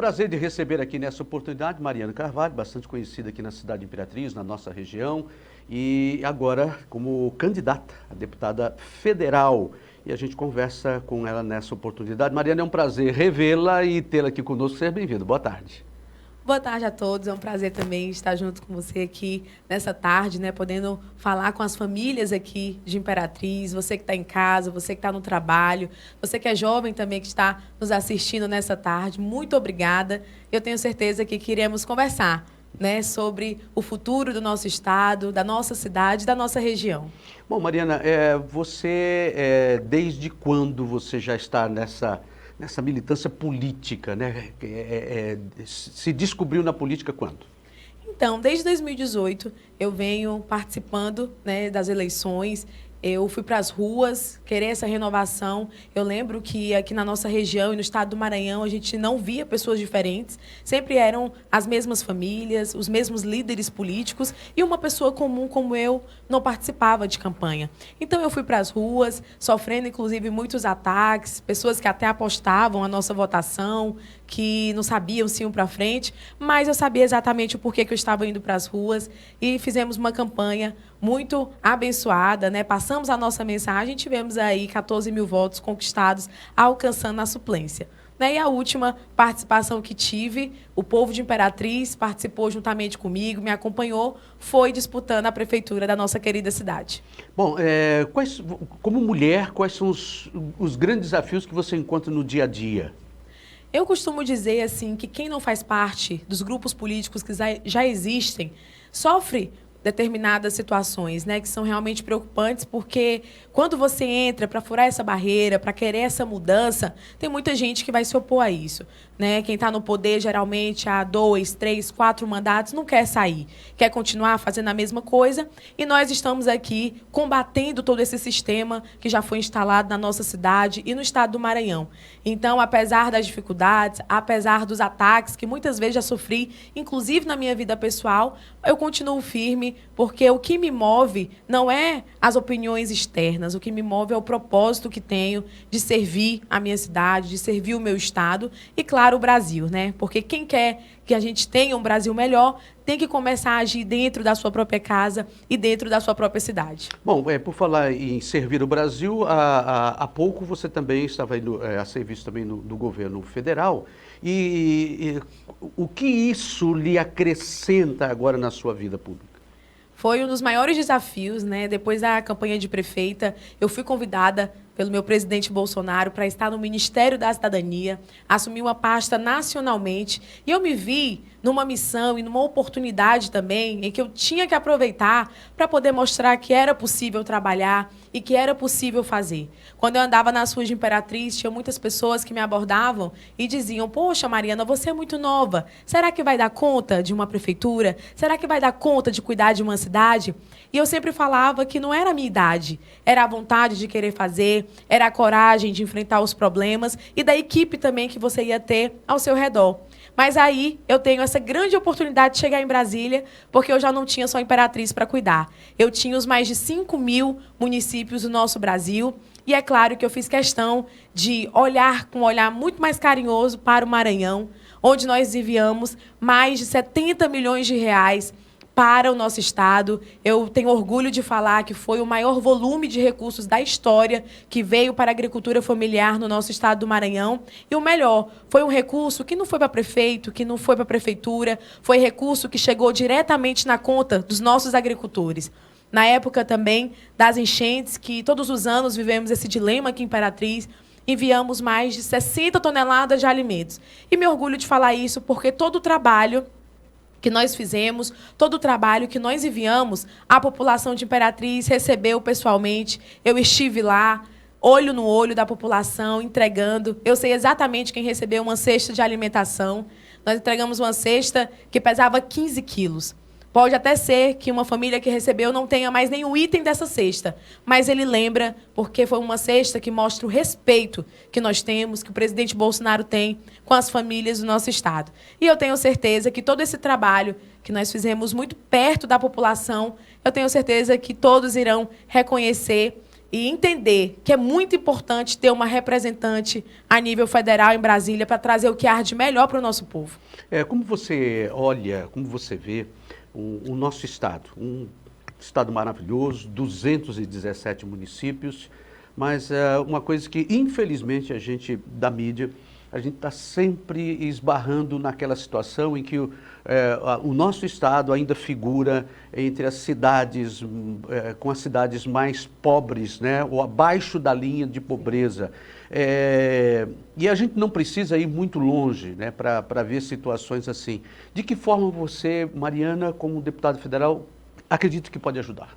prazer de receber aqui nessa oportunidade Mariana Carvalho, bastante conhecida aqui na cidade de Imperatriz, na nossa região, e agora como candidata a deputada federal. E a gente conversa com ela nessa oportunidade. Mariana, é um prazer revê-la e tê-la aqui conosco. Seja bem-vindo. Boa tarde. Boa tarde a todos, é um prazer também estar junto com você aqui nessa tarde, né, podendo falar com as famílias aqui de Imperatriz, você que está em casa, você que está no trabalho, você que é jovem também que está nos assistindo nessa tarde, muito obrigada. Eu tenho certeza que queremos conversar, né, sobre o futuro do nosso estado, da nossa cidade, da nossa região. Bom, Mariana, desde quando você já está nessa militância política, né? Se descobriu na política quando? Então, desde 2018, eu venho participando, né, das eleições. Eu fui para as ruas querer essa renovação. Eu lembro que aqui na nossa região e no estado do Maranhão a gente não via pessoas diferentes. Sempre eram as mesmas famílias, os mesmos líderes políticos e uma pessoa comum como eu não participava de campanha. Então eu fui para as ruas, sofrendo inclusive muitos ataques, pessoas que até apostavam a nossa votação, que não sabiam se iam para frente, mas eu sabia exatamente o porquê que eu estava indo para as ruas e fizemos uma campanha muito abençoada, né? Passamos a nossa mensagem e tivemos aí 14 mil votos conquistados, alcançando a suplência. E a última participação que tive, o povo de Imperatriz participou juntamente comigo, me acompanhou, foi disputando a prefeitura da nossa querida cidade. Bom, como mulher, quais são os grandes desafios que você encontra no dia a dia? Eu costumo dizer assim que quem não faz parte dos grupos políticos que já existem sofre determinadas situações, né, que são realmente preocupantes, porque quando você entra para furar essa barreira, para querer essa mudança, tem muita gente que vai se opor a isso, né? Quem está no poder, geralmente, há 2, 3, 4 mandatos, não quer sair, quer continuar fazendo a mesma coisa, e nós estamos aqui combatendo todo esse sistema que já foi instalado na nossa cidade e no estado do Maranhão. Então, apesar das dificuldades, apesar dos ataques que muitas vezes já sofri, inclusive na minha vida pessoal, eu continuo firme, porque o que me move não é as opiniões externas, o que me move é o propósito que tenho de servir a minha cidade, de servir o meu estado e, claro, o Brasil, né? Porque quem quer que a gente tenha um Brasil melhor tem que começar a agir dentro da sua própria casa e dentro da sua própria cidade. Bom, por falar em servir o Brasil, há pouco você também estava indo a serviço também do governo federal. E o que isso lhe acrescenta agora na sua vida pública? Foi um dos maiores desafios, né? Depois da campanha de prefeita, eu fui convidada pelo meu presidente Bolsonaro para estar no Ministério da Cidadania, assumir uma pasta nacionalmente, e eu me vi numa missão e numa oportunidade também em que eu tinha que aproveitar para poder mostrar que era possível trabalhar e que era possível fazer. Quando eu andava nas ruas de Imperatriz, tinha muitas pessoas que me abordavam e diziam: poxa, Mariana, você é muito nova, será que vai dar conta de uma prefeitura? Será que vai dar conta de cuidar de uma cidade? E eu sempre falava que não era a minha idade, era a vontade de querer fazer, era a coragem de enfrentar os problemas e da equipe também que você ia ter ao seu redor. Mas aí eu tenho essa grande oportunidade de chegar em Brasília, porque eu já não tinha só Imperatriz para cuidar. Eu tinha os mais de 5 mil municípios do nosso Brasil. E é claro que eu fiz questão de olhar com um olhar muito mais carinhoso para o Maranhão, onde nós enviamos mais de 70 milhões de reais para o nosso estado. Eu tenho orgulho de falar que foi o maior volume de recursos da história que veio para a agricultura familiar no nosso estado do Maranhão. E o melhor, foi um recurso que não foi para prefeito, que não foi para prefeitura, foi recurso que chegou diretamente na conta dos nossos agricultores. Na época também das enchentes, que todos os anos vivemos esse dilema aqui em Imperatriz, enviamos mais de 60 toneladas de alimentos. E me orgulho de falar isso porque todo o trabalho que nós fizemos, todo o trabalho que nós enviamos, a população de Imperatriz recebeu pessoalmente. Eu estive lá, olho no olho da população, entregando. Eu sei exatamente quem recebeu uma cesta de alimentação. Nós entregamos uma cesta que pesava 15 quilos. Pode até ser que uma família que recebeu não tenha mais nenhum item dessa cesta, mas ele lembra porque foi uma cesta que mostra o respeito que nós temos, que o presidente Bolsonaro tem com as famílias do nosso estado. E eu tenho certeza que todo esse trabalho que nós fizemos muito perto da população, eu tenho certeza que todos irão reconhecer e entender que é muito importante ter uma representante a nível federal em Brasília para trazer o que há de melhor para o nosso povo. Como você olha, como você vê o nosso estado, um estado maravilhoso, 217 municípios, mas uma coisa que, infelizmente, a gente, da mídia, a gente está sempre esbarrando naquela situação em que o nosso estado ainda figura entre as cidades, com as cidades mais pobres, né, ou abaixo da linha de pobreza. E a gente não precisa ir muito longe, né, para ver situações assim. De que forma você, Mariana, como deputada federal, acredita que pode ajudar?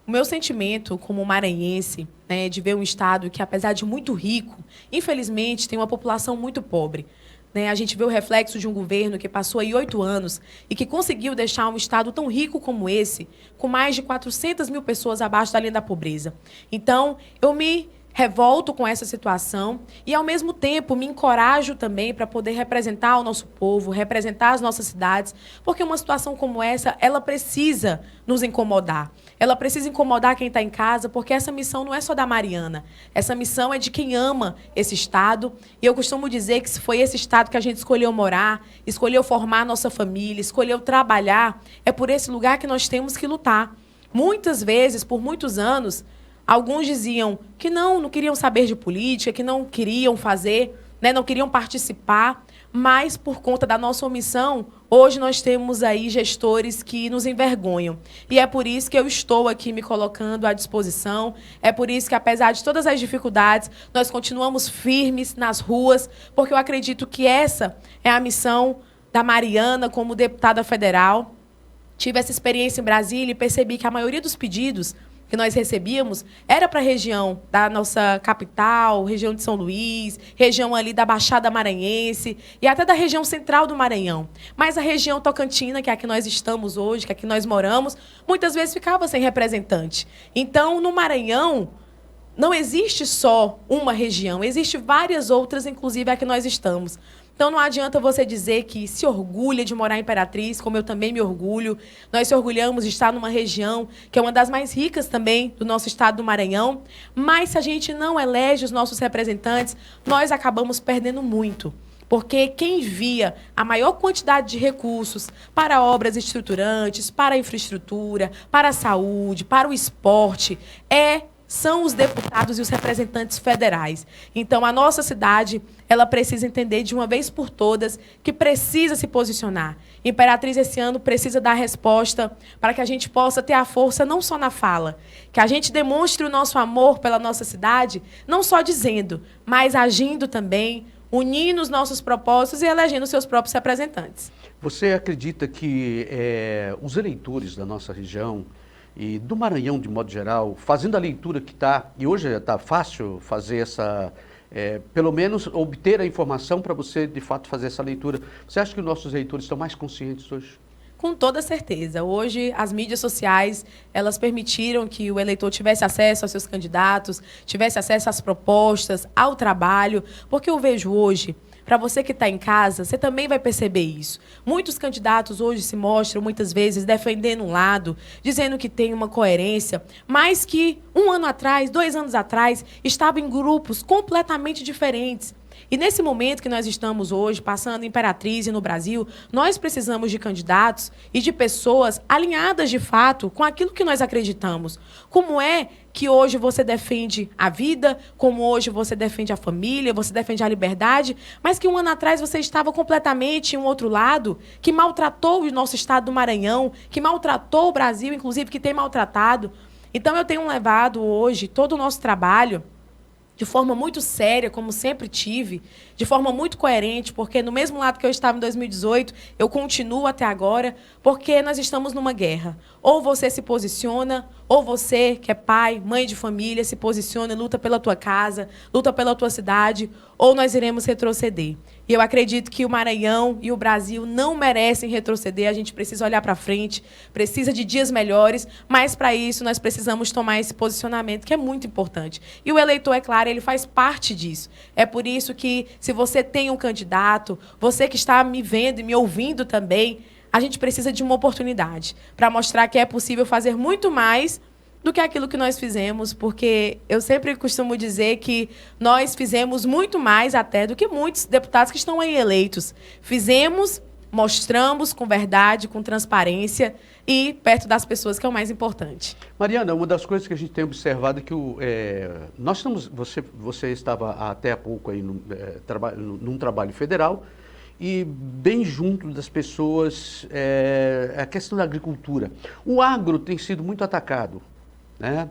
O meu sentimento como maranhense, né, de ver um estado que, apesar de muito rico, infelizmente tem uma população muito pobre. Né? A gente vê o reflexo de um governo que passou aí 8 anos e que conseguiu deixar um estado tão rico como esse, com mais de 400 mil pessoas abaixo da linha da pobreza. Então, eu me revolto com essa situação e, ao mesmo tempo, me encorajo também para poder representar o nosso povo, representar as nossas cidades, porque uma situação como essa, ela precisa nos incomodar. Ela precisa incomodar quem está em casa, porque essa missão não é só da Mariana. Essa missão é de quem ama esse estado. E eu costumo dizer que se foi esse estado que a gente escolheu morar, escolheu formar nossa família, escolheu trabalhar, é por esse lugar que nós temos que lutar. Muitas vezes, por muitos anos, alguns diziam que não queriam saber de política, que não queriam fazer, né, não queriam participar, mas por conta da nossa omissão, hoje nós temos aí gestores que nos envergonham. E é por isso que eu estou aqui me colocando à disposição, é por isso que, apesar de todas as dificuldades, nós continuamos firmes nas ruas, porque eu acredito que essa é a missão da Mariana como deputada federal. Tive essa experiência em Brasília e percebi que a maioria dos pedidos que nós recebíamos era para a região da nossa capital, região de São Luís, região ali da Baixada Maranhense e até da região central do Maranhão. Mas a região tocantina, que é a que nós estamos hoje, que é a que nós moramos, muitas vezes ficava sem representante. Então, no Maranhão, não existe só uma região, existe várias outras, inclusive a que nós estamos. Então, não adianta você dizer que se orgulha de morar em Imperatriz, como eu também me orgulho. Nós se orgulhamos de estar numa região que é uma das mais ricas também do nosso estado do Maranhão. Mas, se a gente não elege os nossos representantes, nós acabamos perdendo muito. Porque quem envia a maior quantidade de recursos para obras estruturantes, para a infraestrutura, para a saúde, para o esporte, são os deputados e os representantes federais. Então, a nossa cidade, ela precisa entender de uma vez por todas que precisa se posicionar. Imperatriz, esse ano, precisa dar resposta para que a gente possa ter a força não só na fala, que a gente demonstre o nosso amor pela nossa cidade, não só dizendo, mas agindo também, unindo os nossos propósitos e elegendo seus próprios representantes. Você acredita que os eleitores da nossa região e do Maranhão, de modo geral, fazendo a leitura que está, e hoje está fácil fazer essa, pelo menos obter a informação para você, de fato, fazer essa leitura. Você acha que os nossos eleitores estão mais conscientes hoje? Com toda certeza. Hoje, as mídias sociais, elas permitiram que o eleitor tivesse acesso aos seus candidatos, tivesse acesso às propostas, ao trabalho, porque eu vejo hoje, para você que está em casa, você também vai perceber isso. Muitos candidatos hoje se mostram, muitas vezes, defendendo um lado, dizendo que tem uma coerência, mas que 1 ano atrás, 2 anos atrás, estavam em grupos completamente diferentes. E nesse momento que nós estamos hoje, passando em Imperatriz e no Brasil, nós precisamos de candidatos e de pessoas alinhadas, de fato, com aquilo que nós acreditamos. Como é que hoje você defende a vida, como hoje você defende a família, você defende a liberdade, mas que 1 ano atrás você estava completamente em um outro lado, que maltratou o nosso estado do Maranhão, que maltratou o Brasil, inclusive, que tem maltratado. Então, eu tenho levado hoje todo o nosso trabalho de forma muito séria, como sempre tive, de forma muito coerente, porque no mesmo lado que eu estava em 2018, eu continuo até agora, porque nós estamos numa guerra. Ou você se posiciona, ou você, que é pai, mãe de família, se posiciona e luta pela tua casa, luta pela tua cidade, ou nós iremos retroceder. E eu acredito que o Maranhão e o Brasil não merecem retroceder, a gente precisa olhar para frente, precisa de dias melhores, mas, para isso, nós precisamos tomar esse posicionamento, que é muito importante. E o eleitor, é claro, ele faz parte disso. É por isso que, se você tem um candidato, você que está me vendo e me ouvindo também, a gente precisa de uma oportunidade para mostrar que é possível fazer muito mais do que aquilo que nós fizemos, porque eu sempre costumo dizer que nós fizemos muito mais até do que muitos deputados que estão aí eleitos. Fizemos, mostramos com verdade, com transparência e perto das pessoas, que é o mais importante. Mariana, uma das coisas que a gente tem observado é que nós estamos, você estava até há pouco aí num trabalho federal e bem junto das pessoas, a questão da agricultura. O agro tem sido muito atacado, né?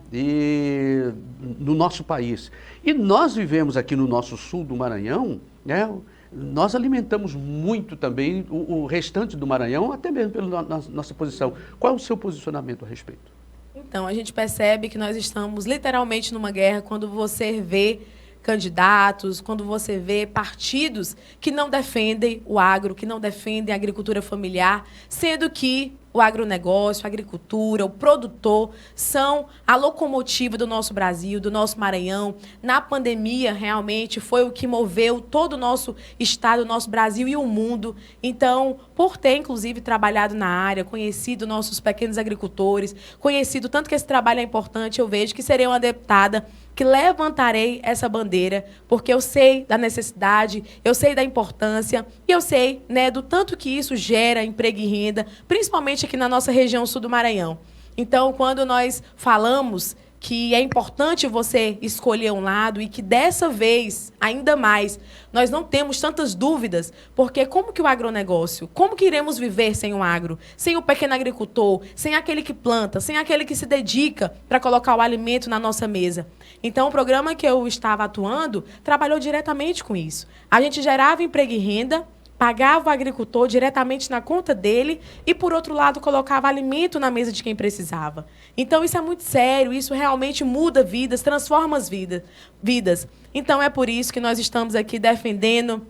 No nosso país. E nós vivemos aqui no nosso sul do Maranhão, né? Nós alimentamos muito também o restante do Maranhão, até mesmo pela nossa posição. Qual é o seu posicionamento a respeito? Então, a gente percebe que nós estamos literalmente numa guerra quando você vê candidatos, quando você vê partidos que não defendem o agro, que não defendem a agricultura familiar, sendo que o agronegócio, a agricultura, o produtor são a locomotiva do nosso Brasil, do nosso Maranhão. Na pandemia, realmente, foi o que moveu todo o nosso estado, o nosso Brasil e o mundo. Então, por ter, inclusive, trabalhado na área, conhecido nossos pequenos agricultores, conhecido tanto que esse trabalho é importante, eu vejo que serei uma deputada que levantarei essa bandeira, porque eu sei da necessidade, eu sei da importância e eu sei, né, do tanto que isso gera emprego e renda, principalmente aqui na nossa região sul do Maranhão. Então, quando nós falamos que é importante você escolher um lado e que dessa vez, ainda mais, nós não temos tantas dúvidas, porque como que o agronegócio, como que iremos viver sem o agro, sem o pequeno agricultor, sem aquele que planta, sem aquele que se dedica para colocar o alimento na nossa mesa? Então, o programa que eu estava atuando trabalhou diretamente com isso. A gente gerava emprego e renda, pagava o agricultor diretamente na conta dele e, por outro lado, colocava alimento na mesa de quem precisava. Então, isso é muito sério, isso realmente muda vidas, transforma as vidas. Então, é por isso que nós estamos aqui defendendo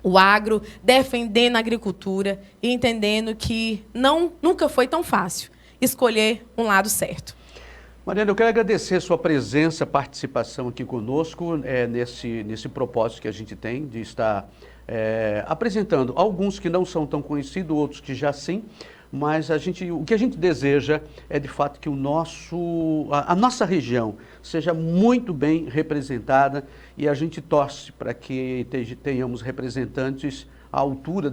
o agro, defendendo a agricultura e entendendo que nunca foi tão fácil escolher um lado certo. Mariana, eu quero agradecer a sua presença, participação aqui conosco, nesse propósito que a gente tem de estar apresentando alguns que não são tão conhecidos, outros que já sim, mas o que a gente deseja é de fato que a nossa região seja muito bem representada e a gente torce para que tenhamos representantes à altura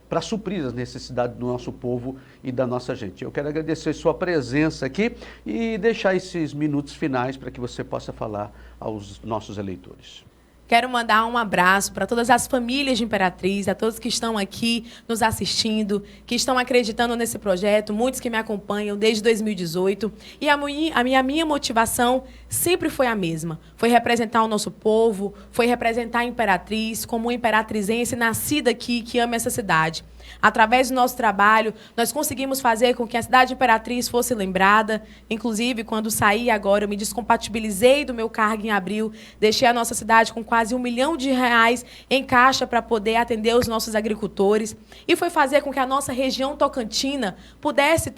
para suprir as necessidades do nosso povo e da nossa gente. Eu quero agradecer sua presença aqui e deixar esses minutos finais para que você possa falar aos nossos eleitores. Quero mandar um abraço para todas as famílias de Imperatriz, a todos que estão aqui nos assistindo, que estão acreditando nesse projeto, muitos que me acompanham desde 2018. E a minha motivação sempre foi a mesma. Foi representar o nosso povo, foi representar a Imperatriz como uma imperatrizense nascida aqui, que ama essa cidade. Através do nosso trabalho, nós conseguimos fazer com que a cidade de Imperatriz fosse lembrada. Inclusive, quando saí agora, eu me descompatibilizei do meu cargo em abril, deixei a nossa cidade com quase R$1 milhão em caixa para poder atender os nossos agricultores. E foi fazer com que a nossa região tocantina pudesse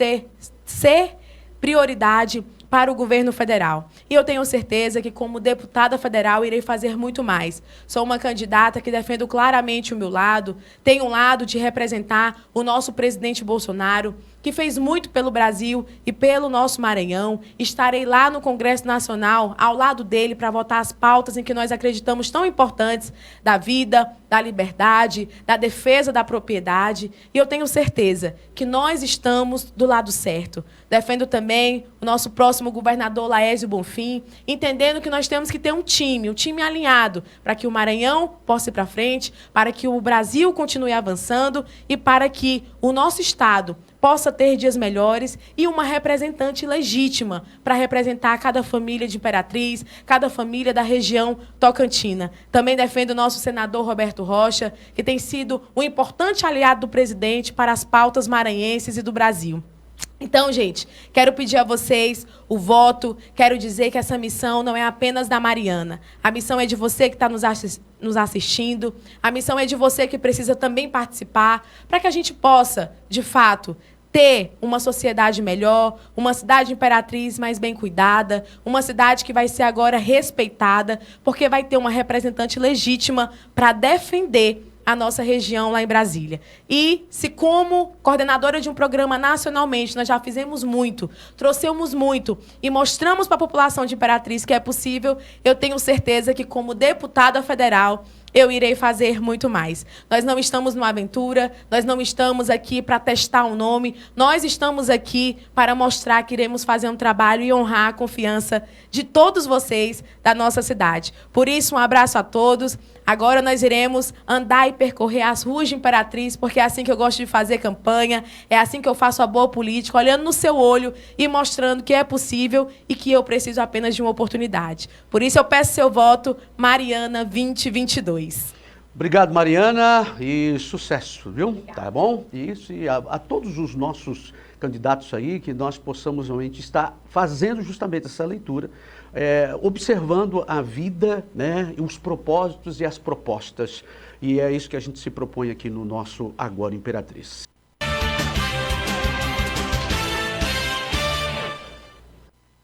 ser prioridade para o governo federal. E eu tenho certeza que, como deputada federal, irei fazer muito mais. Sou uma candidata que defendo claramente o meu lado, tenho um lado de representar o nosso presidente Bolsonaro, que fez muito pelo Brasil e pelo nosso Maranhão. Estarei lá no Congresso Nacional, ao lado dele, para votar as pautas em que nós acreditamos tão importantes, da vida, da liberdade, da defesa da propriedade. E eu tenho certeza que nós estamos do lado certo. Defendo também o nosso próximo governador, Laésio Bonfim, entendendo que nós temos que ter um time alinhado, para que o Maranhão possa ir para frente, para que o Brasil continue avançando e para que o nosso Estado possa ter dias melhores e uma representante legítima para representar cada família de Imperatriz, cada família da região tocantina. Também defendo o nosso senador Roberto Rocha, que tem sido um importante aliado do presidente para as pautas maranhenses e do Brasil. Então, gente, quero pedir a vocês o voto, quero dizer que essa missão não é apenas da Mariana. A missão é de você que está nos assistindo, a missão é de você que precisa também participar, para que a gente possa, de fato, ter uma sociedade melhor, uma cidade imperatriz mais bem cuidada, uma cidade que vai ser agora respeitada, porque vai ter uma representante legítima para defender a nossa região lá em Brasília. E se como coordenadora de um programa nacionalmente, nós já fizemos muito, trouxemos muito e mostramos para a população de Imperatriz que é possível, eu tenho certeza que como deputada federal, eu irei fazer muito mais. Nós não estamos numa aventura, nós não estamos aqui para testar um nome, nós estamos aqui para mostrar que iremos fazer um trabalho e honrar a confiança de todos vocês da nossa cidade. Por isso, um abraço a todos. Agora nós iremos andar e percorrer as ruas de Imperatriz, porque é assim que eu gosto de fazer campanha, é assim que eu faço a boa política, olhando no seu olho e mostrando que é possível e que eu preciso apenas de uma oportunidade. Por isso, eu peço seu voto, Mariana 2022. Obrigado, Mariana, e sucesso, viu? Obrigada. Tá bom? Isso, e a todos os nossos candidatos aí, que nós possamos realmente estar fazendo justamente essa leitura, observando a vida, né, os propósitos e as propostas. E é isso que a gente se propõe aqui no nosso Agora Imperatriz.